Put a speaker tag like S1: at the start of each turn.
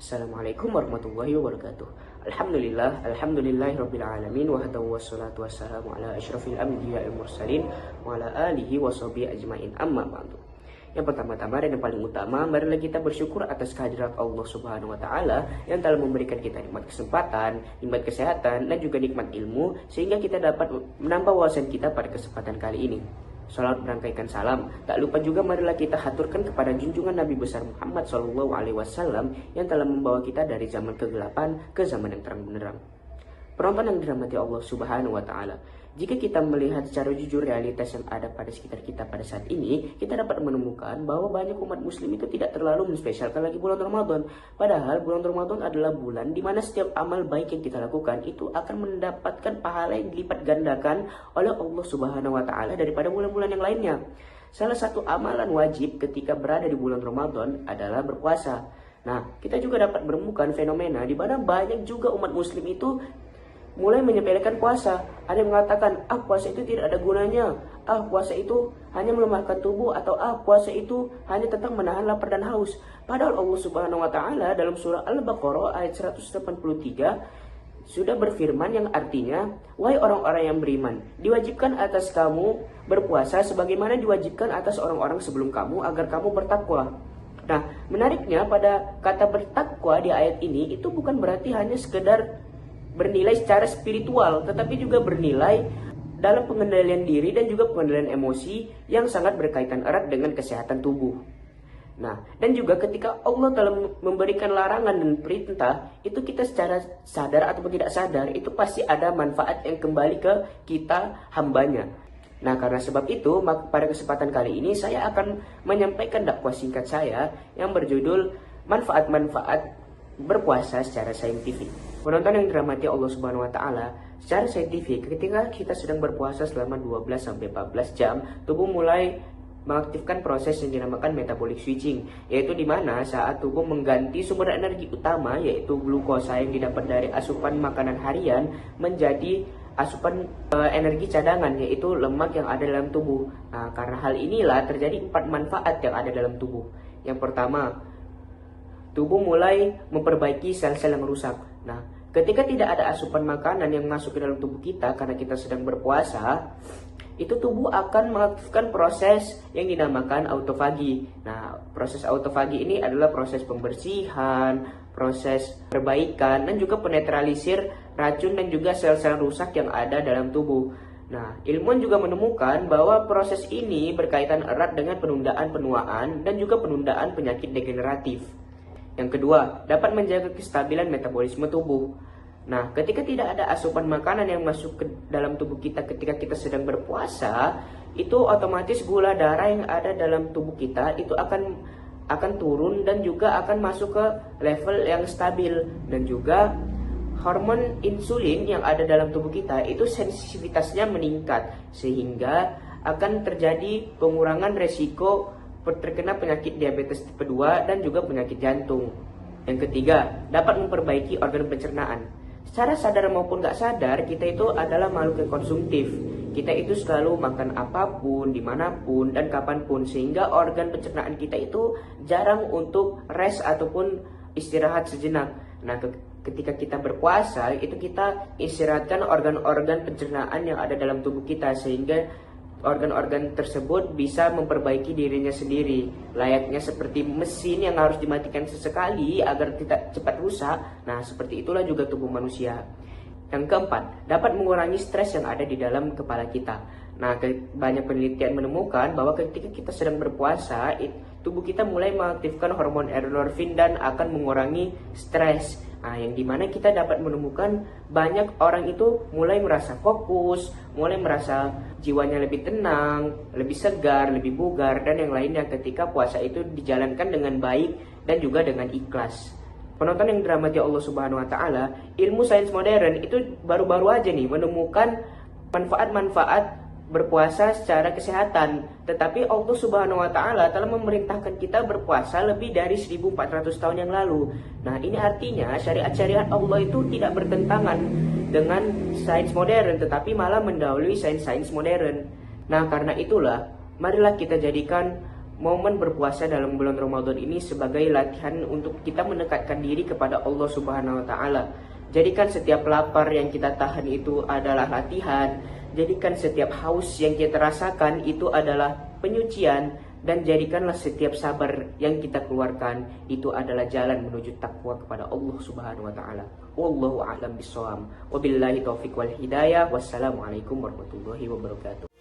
S1: Assalamualaikum warahmatullahi wabarakatuh. Alhamdulillahirabbil alamin wa hadahu wassalatu wassalamu ala asyrafil anbiya'il mursalin wa ala alihi washabihi ajmain. Amma ba'du. Yang pertama-tama dan yang paling utama, marilah kita bersyukur atas kehadirat Allah Subhanahu wa taala yang telah memberikan kita nikmat kesempatan, nikmat kesehatan dan juga nikmat ilmu sehingga kita dapat menambah wawasan kita pada kesempatan kali ini. Salat merangkaikan salam. Tak lupa juga marilah kita haturkan kepada junjungan Nabi besar Muhammad SAW yang telah membawa kita dari zaman kegelapan ke zaman yang terang benderang. Penonton yang dirahmati Allah Subhanahu wa taala, jika kita melihat secara jujur realitas yang ada pada sekitar kita pada saat ini, kita dapat menemukan bahwa banyak umat muslim itu tidak terlalu menspesialkan lagi bulan Ramadan. Padahal bulan Ramadan adalah bulan di mana setiap amal baik yang kita lakukan itu akan mendapatkan pahala yang dilipat gandakan oleh Allah Subhanahu wa taala daripada bulan-bulan yang lainnya. Salah satu amalan wajib ketika berada di bulan Ramadan adalah berpuasa. Nah, kita juga dapat menemukan fenomena di mana banyak juga umat muslim itu mulai menyepelekan puasa. Ada yang mengatakan, puasa itu tidak ada gunanya, puasa itu hanya melemahkan tubuh, atau puasa itu hanya tentang menahan lapar dan haus. Padahal Allah Subhanahu wa taala dalam surah Al-Baqarah ayat 183 sudah berfirman yang artinya, wahai orang-orang yang beriman, diwajibkan atas kamu berpuasa sebagaimana diwajibkan atas orang-orang sebelum kamu agar kamu bertakwa. Nah, menariknya pada kata bertakwa di ayat ini itu bukan berarti hanya sekedar bernilai secara spiritual, tetapi juga bernilai dalam pengendalian diri dan juga pengendalian emosi yang sangat berkaitan erat dengan kesehatan tubuh. Nah, dan juga ketika Allah telah memberikan larangan dan perintah, itu kita secara sadar atau tidak sadar, itu pasti ada manfaat yang kembali ke kita hambanya. Nah, karena sebab itu, pada kesempatan kali ini saya akan menyampaikan dakwah singkat saya yang berjudul manfaat-manfaat berpuasa secara saintifik. Penonton yang dirahmati Allah Subhanahu wa taala, secara saintifik ketika kita sedang berpuasa selama 12 sampai 14 jam, tubuh mulai mengaktifkan proses yang dinamakan metabolic switching, yaitu di mana saat tubuh mengganti sumber energi utama yaitu glukosa yang didapat dari asupan makanan harian menjadi asupan energi cadangan yaitu lemak yang ada dalam tubuh. Nah, karena hal inilah terjadi 4 manfaat yang ada dalam tubuh. Yang pertama, tubuh mulai memperbaiki sel-sel yang rusak. Nah, ketika tidak ada asupan makanan yang masuk ke dalam tubuh kita karena kita sedang berpuasa, itu tubuh akan mengaktifkan proses yang dinamakan autofagi. Nah, proses autofagi ini adalah proses pembersihan, proses perbaikan, dan juga penetralisir racun dan juga sel-sel rusak yang ada dalam tubuh. Nah, ilmuwan juga menemukan bahwa proses ini berkaitan erat dengan penundaan penuaan dan juga penundaan penyakit degeneratif. Yang kedua, dapat menjaga kestabilan metabolisme tubuh. Nah, ketika tidak ada asupan makanan yang masuk ke dalam tubuh kita ketika kita sedang berpuasa, itu otomatis gula darah yang ada dalam tubuh kita itu akan turun dan juga akan masuk ke level yang stabil, dan juga hormon insulin yang ada dalam tubuh kita itu sensitivitasnya meningkat sehingga akan terjadi pengurangan resiko terkena penyakit diabetes tipe 2 dan juga penyakit jantung. Yang ketiga, dapat memperbaiki organ pencernaan. Secara sadar maupun gak sadar, kita itu adalah makhluk yang konsumtif. Kita itu selalu makan apapun, dimanapun, dan kapanpun, sehingga organ pencernaan kita itu jarang untuk rest ataupun istirahat sejenak. Nah, ketika kita berpuasa, itu kita istirahatkan organ-organ pencernaan yang ada dalam tubuh kita, sehingga organ-organ tersebut bisa memperbaiki dirinya sendiri, layaknya seperti mesin yang harus dimatikan sesekali agar tidak cepat rusak. Nah, seperti itulah juga tubuh manusia. Yang keempat, dapat mengurangi stres yang ada di dalam kepala kita. Nah, banyak penelitian menemukan bahwa ketika kita sedang berpuasa, tubuh kita mulai mengaktifkan hormon endorfin dan akan mengurangi stres. Nah, yang dimana kita dapat menemukan banyak orang itu mulai merasa fokus, mulai merasa jiwanya lebih tenang, lebih segar, lebih bugar, dan yang lainnya ketika puasa itu dijalankan dengan baik dan juga dengan ikhlas. Penonton yang dirahmati Allah Subhanahu wa taala, ilmu sains modern itu baru-baru aja nih menemukan manfaat-manfaat berpuasa secara kesehatan. Tetapi Allah Subhanahu wa taala telah memerintahkan kita berpuasa lebih dari 1400 tahun yang lalu. Nah, ini artinya syariat-syariat Allah itu tidak bertentangan dengan sains modern, tetapi malah mendahului sains-sains modern. Nah, karena itulah marilah kita jadikan momen berpuasa dalam bulan Ramadan ini sebagai latihan untuk kita mendekatkan diri kepada Allah Subhanahu wa taala. Jadikan setiap lapar yang kita tahan itu adalah latihan. Jadikan setiap haus yang kita rasakan itu adalah penyucian. Dan jadikanlah setiap sabar yang kita keluarkan itu adalah jalan menuju takwa kepada Allah Subhanahu wa taala. Wallahu a'lam bishawab. Wabillahi taufiq wal hidayah. Wassalamualaikum warahmatullahi wabarakatuh.